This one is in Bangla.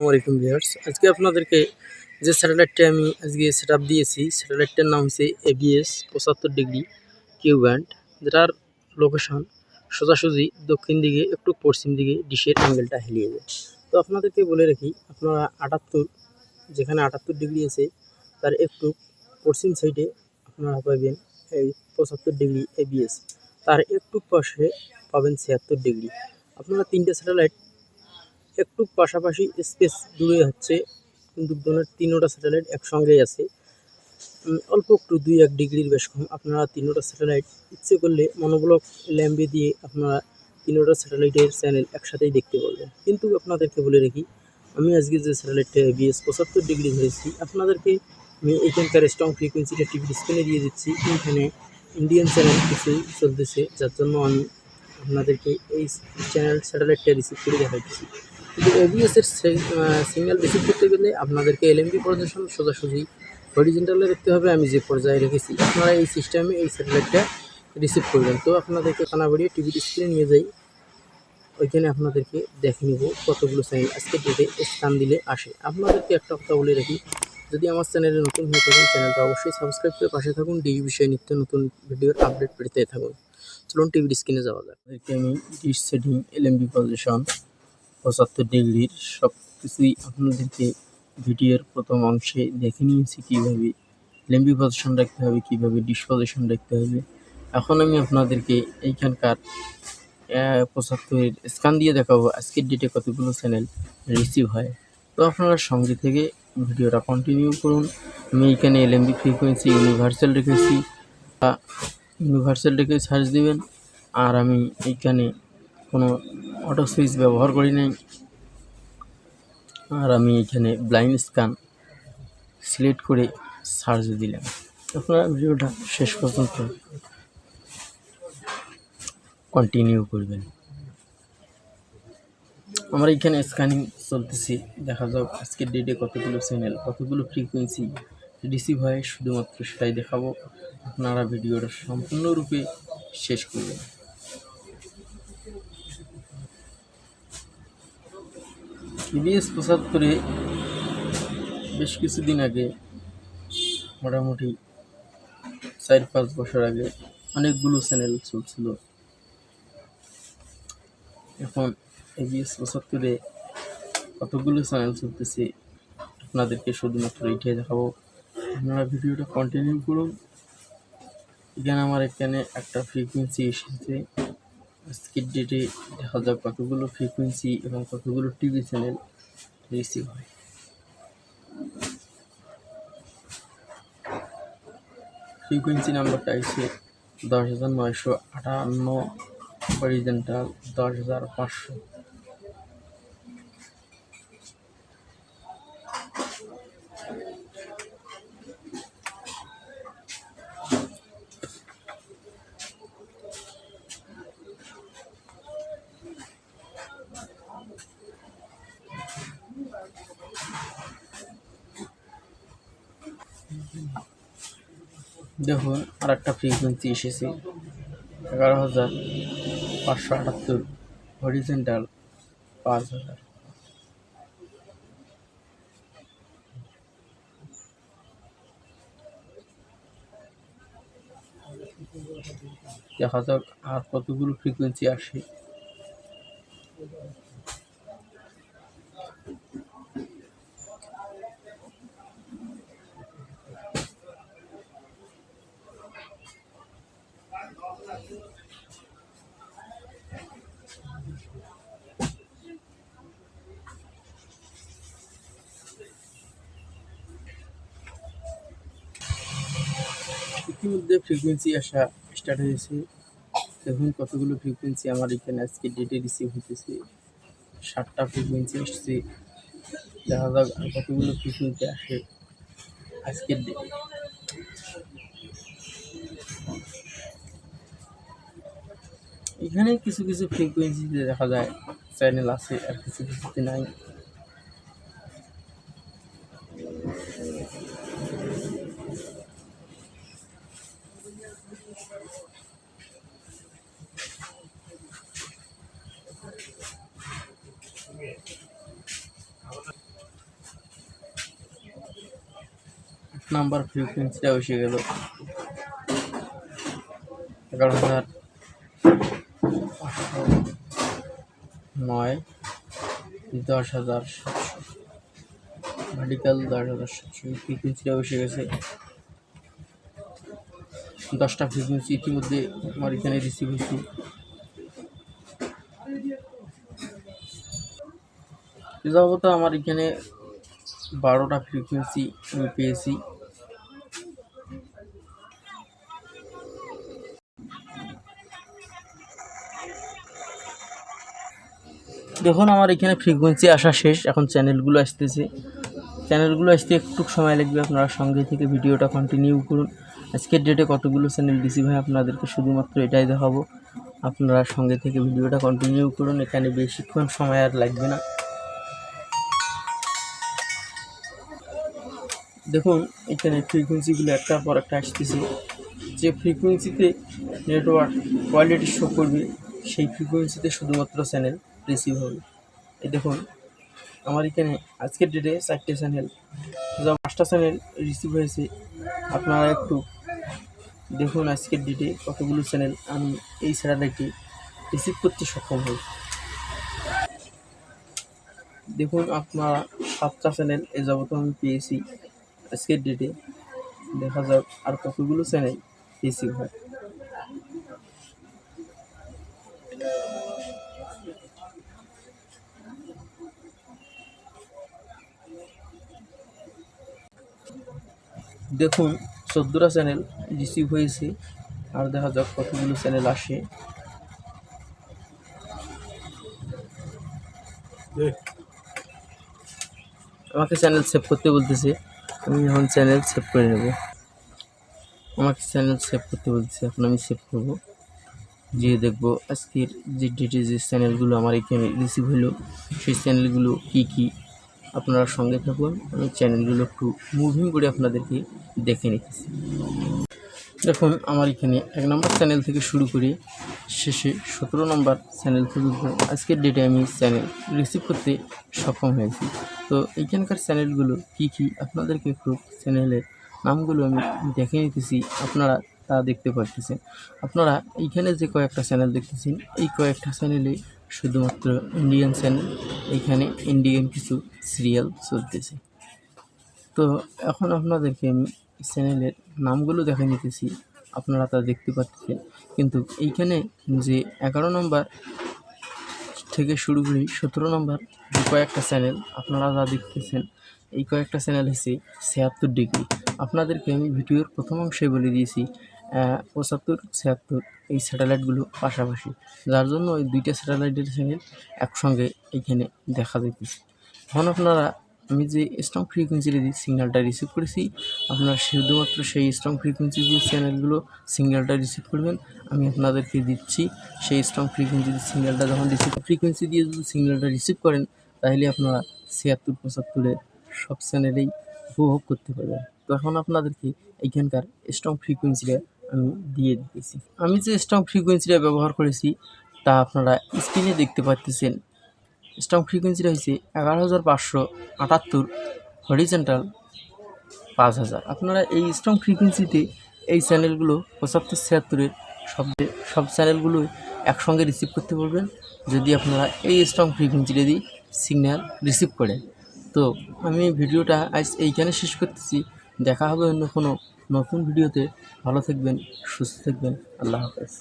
আসসালামাইকুম ভিউয়ার্স, আজকে আপনাদেরকে যে স্যাটেলাইটটা আমি আজকে সেটআপ দিয়েছি, স্যাটেলাইটটার নাম হচ্ছে এবিএস 75 ডিগ্রি কিউ ব্যান্ড, যেটার লোকেশন সোজাসুজি দক্ষিণ দিকে একটু পশ্চিম দিকে ডিশের অ্যাঙ্গেলটা হেলিয়ে যায়। তো আপনাদেরকে বলে রাখি, আপনারা 78 যেখানে 78 ডিগ্রি আছে তার একটু পশ্চিম সাইডে আপনারা পাবেন এই 75 ডিগ্রি এবিএস, তার একটু পাশে পাবেন 76 ডিগ্রি। আপনারা তিনটে স্যাটেলাইট একটু পাশাপাশি স্পেস দূরে হচ্ছে, কিন্তু তিনোটা স্যাটেলাইট একসঙ্গেই আছে। অল্প একটু 2-1 ডিগ্রির বেশ কম। আপনারা তিনোটা স্যাটেলাইট ইচ্ছে করলে মনোব্লক ল্যাম্পে দিয়ে আপনারা তিনোটা স্যাটেলাইটের চ্যানেল একসাথেই দেখতে পারবেন। কিন্তু আপনাদেরকে বলে রাখি, আমি আজকে যে স্যাটেলাইটটা এবিএস 75 ডিগ্রি ধরেছি, আপনাদেরকে আমি এইখানকার স্ট্রং ফ্রিকোয়েন্সিটা টিভির স্ক্রিনে দিয়ে দিচ্ছি। এইখানে ইন্ডিয়ান চ্যানেল কিছু চলতেছে, যার জন্য আমি আপনাদেরকে এই চ্যানেল স্যাটেলাইটটা রিসিভ করে দেখাচ্ছি। কিন্তু এবিএসের সিগন্যাল রিসিভ করতে গেলে আপনাদেরকে এলএমবি পজিশন সোজাসুজি হরিজেন্টালে রাখতে হবে। আমি যে পর্যায়ে রেখেছি, আপনারা এই সিস্টেমে এই স্যাটেলাইটটা রিসিভ করবেন। তো আপনাদেরকে কানা বাড়িয়ে টিভির স্ক্রিনে নিয়ে যাই, ওইখানে আপনাদেরকে দেখে নিব কতগুলো চ্যানেল আজকে ডেটে স্থান দিলে আসে। আপনাদেরকে একটা কথা বলে রাখি, যদি আমার চ্যানেলে নতুন হয়ে থাকেন চ্যানেলটা অবশ্যই সাবস্ক্রাইব করে পাশে থাকুন, এই বিষয়ে নিত্য নতুন ভিডিওর আপডেট পেতে থাকুন। চলুন টিভির স্ক্রিনে যাওয়া যাক। আমি ডিশ সেটিং, এলএমবি পজিশন 75 ডিগ্রির সব কিছুই আপনাদেরকে ভিডিওর প্রথম অংশে দেখে নিয়েছি, কীভাবে ল্যাম্বি পজিশন রাখতে হবে, কীভাবে ডিশ পজিশন রাখতে হবে। এখন আমি আপনাদেরকে এইখানকার 75-এর স্ক্যান দিয়ে দেখাবো আজকের ডেটে কতগুলো চ্যানেল রিসিভ হয়। তো আপনারা সঙ্গে থেকে ভিডিওটা কন্টিনিউ করুন। আমি এইখানে এলএমবি ফ্রিকোয়েন্সি ইউনিভার্সাল রেখেছি, ইউনিভার্সাল রেখে সার্চ দিবেন। আর আমি এইখানে কোনো অটো সুইচ ব্যবহার করি নাই, আর আমি এখানে ব্লাইন্ড স্ক্যান সিলেক্ট করে সার্চ দিলাম। আপনারা ভিডিওটা শেষ পর্যন্ত কন্টিনিউ করবেন। আমার এখানে স্ক্যানিং চলতেছে, দেখা যাক আজকের ডেটে কতগুলো চ্যানেল, কতগুলো ফ্রিকোয়েন্সি রিসিভ হয়, শুধুমাত্র সেটাই দেখাবো। আপনারা ভিডিওটা সম্পূর্ণরূপে শেষ করবেন। এবিএস 75-এ বেশ কিছুদিন আগে, মোটামুটি 4-5 বছর আগে অনেকগুলো চ্যানেল চলছিল। এখন এবিএস 75-এ কতগুলো চ্যানেল চলতেছে আপনাদেরকে শুধুমাত্র এইটাই দেখাবো। আপনারা ভিডিওটা কন্টিনিউ করুন। এখানে আমার এখানে একটা ফ্রিকোয়েন্সি এসেছে, আজকের ডেটে দেখা যাক কতগুলো ফ্রিকোয়েন্সি এবং কতগুলো টিভি চ্যানেল রিসিভ হয়। ফ্রিকোয়েন্সি নাম্বারটা এসে 10,958, হরিজেন্টাল 10,500। দেখুন আর একটা ফ্রিকোয়েন্সি এসেছে 11,578, হরিজেন্টাল 5,000। দেখা যাক আর কতগুলো ফ্রিকোয়েন্সি আসে। ইতিমধ্যে ফ্রিকোয়েন্সি আসা স্টার্ট হয়েছে। দেখুন কতগুলো ফ্রিকোয়েন্সি আমার এখানে আজকে ডেটে রিসিভ হতেছে। 7টা ফ্রিকোয়েন্সি আসছে। দেখা যাক আর কতগুলো ফ্রিকোয়েন্সি আসে আজকের ডেটে। এখানে কিছু কিছু ফ্রিকোয়েন্সিতে দেখা যায় চ্যানেল আছে, আর কিছু কিছুতে নাই। নাম্বার ফ্রিকোয়েন্সিটা এসে গেল 11,509, 10,700, ভার্টিক্যাল 10,700 ফ্রিকোয়েন্সিটা এসে গেছে। 10টা ফ্রিকোয়েন্সি ইতিমধ্যে আমার এখানে রিসিভ হয়েছে। যাবত আমার এখানে 12টা ফ্রিকোয়েন্সি আমি পেয়েছি। দেখুন আমার এখানে ফ্রিকোয়েন্সি আসা শেষ, এখন চ্যানেলগুলো আসতেছে। চ্যানেলগুলো আসতে একটু সময় লাগবে, আপনারা সঙ্গে থেকে ভিডিওটা কন্টিনিউ করুন। আজকের ডেটে কতগুলো চ্যানেল রিসিভ হয় আপনাদেরকে শুধুমাত্র এটাই দেখাবো, আপনারা সঙ্গে থেকে ভিডিওটা কন্টিনিউ করুন। এখানে বেশিক্ষণ সময় আর লাগবে না। দেখুন এখানে ফ্রিকোয়েন্সিগুলো একটার পর একটা আসতেছে। যে ফ্রিকোয়েন্সিতে নেটওয়ার্ক কোয়ালিটি শো করবে সেই ফ্রিকোয়েন্সিতে শুধুমাত্র চ্যানেল রিসিভ হবে। এই দেখুন আমার এখানে আজকের ডেটে 4টে চ্যানেল, 5টা চ্যানেল রিসিভ হয়েছে। আপনারা একটু দেখুন আজকের ডেটে কতগুলো চ্যানেল আমি এই স্যাটেলাইটে রিসিভ করতে সক্ষম হই। দেখুন আপনারা 7টা চ্যানেল এ যাবত আমি পেয়েছি আজকের ডেটে। দেখা যাক আর কতগুলো চ্যানেল রিসিভ হয়। দেখুন 14টা চ্যানেল রিসিভ হয়েছে, আর দেখা যাক কতগুলো চ্যানেল আসে। আমাকে চ্যানেল সেভ করতে বলতেছে, আমি এখন চ্যানেল সেভ করে নেব। আমাকে চ্যানেল সেভ করতে বলতেছে, এখন আমি সেভ করব। যে দেখব আজকের যে ডেটে যে চ্যানেলগুলো আমার এখানে রিসিভ হলো সেই চ্যানেলগুলো কি কি। আপনারা সঙ্গে থাকুন, আমি চ্যানেলগুলো একটু মুভিং করে আপনাদেরকে দেখে নিতেছি। দেখুন আমার এখানে 1 নম্বর চ্যানেল থেকে শুরু করে শেষে 17 নম্বর চ্যানেল পর্যন্ত আজকের ডেটে আমি চ্যানেল রিসিভ করতে সক্ষম হয়েছি। তো এইখানকার চ্যানেলগুলো কি কি আপনাদেরকে একটু চ্যানেলের নামগুলো আমি দেখে নিতেছি, আপনারা তা দেখতে পাচ্ছেন। আপনারা এইখানে যে কয়েকটা চ্যানেল দেখতেছেন এই কয়েকটা চ্যানেলে শুধুমাত্র ইন্ডিয়ান চ্যানেল, এইখানে ইন্ডিয়ান কিছু সিরিয়াল চলতেছে। তো এখন আপনাদেরকে আমি চ্যানেলের নামগুলো দেখে নিতেছি, আপনারা তা দেখতে পাচ্ছেন। কিন্তু এইখানে যে 11 নম্বর থেকে শুরু করে 17 নম্বর যে কয়েকটা চ্যানেল আপনারা যা দেখতেছেন এই কয়েকটা চ্যানেল হচ্ছে 76 ডিগ্রি। আপনাদেরকে আমি ভিডিওর প্রথম অংশে বলে দিয়েছি 75, 76 এই স্যাটেলাইটগুলো পাশাপাশি, যার জন্য ওই 2টা স্যাটেলাইটের চ্যানেল একসঙ্গে এইখানে দেখা যাইতেছে। এখন আপনারা আমি যে স্ট্রং ফ্রিকোয়েন্সির সিগন্যালটা রিসিভ করেছি, আপনারা শুধুমাত্র সেই স্ট্রং ফ্রিকোয়েন্সি যে চ্যানেলগুলো সিগন্যালটা রিসিভ করবেন আমি আপনাদেরকে দিচ্ছি। সেই স্ট্রং ফ্রিকোয়েন্সি সিগন্যালটা যখন ফ্রিকোয়েন্সি দিয়ে যদি সিগন্যালটা রিসিভ করেন তাহলে আপনারা 76, 75-এর সব চ্যানেলেই উপভোগ করতে পারবেন। তো এখন আপনাদেরকে এইখানকার স্ট্রং ফ্রিকোয়েন্সিটা আমি দিয়ে দিতেছি। আমি যে স্ট্রং ফ্রিকোয়েন্সিটা ব্যবহার করেছি তা আপনারা স্ক্রিনে দেখতে পাচ্ছেন। স্ট্রং ফ্রিকোয়েন্সিটা হচ্ছে 11,578, হরিজেন্টাল 5,000। আপনারা এই স্ট্রং ফ্রিকোয়েন্সিতে এই চ্যানেলগুলো 75, 76-এর সব চ্যানেলগুলোই একসঙ্গে রিসিভ করতে পারবেন যদি আপনারা এই স্ট্রং ফ্রিকোয়েন্সিটা দিয়ে সিগন্যাল রিসিভ করেন। তো আমি ভিডিওটা আজ এইখানে শেষ করতেছি, দেখা হবে অন্য কোনো নতুন ভিডিওতে। ভালো থাকবেন, সুস্থ থাকবেন, আল্লাহ হাফেজ।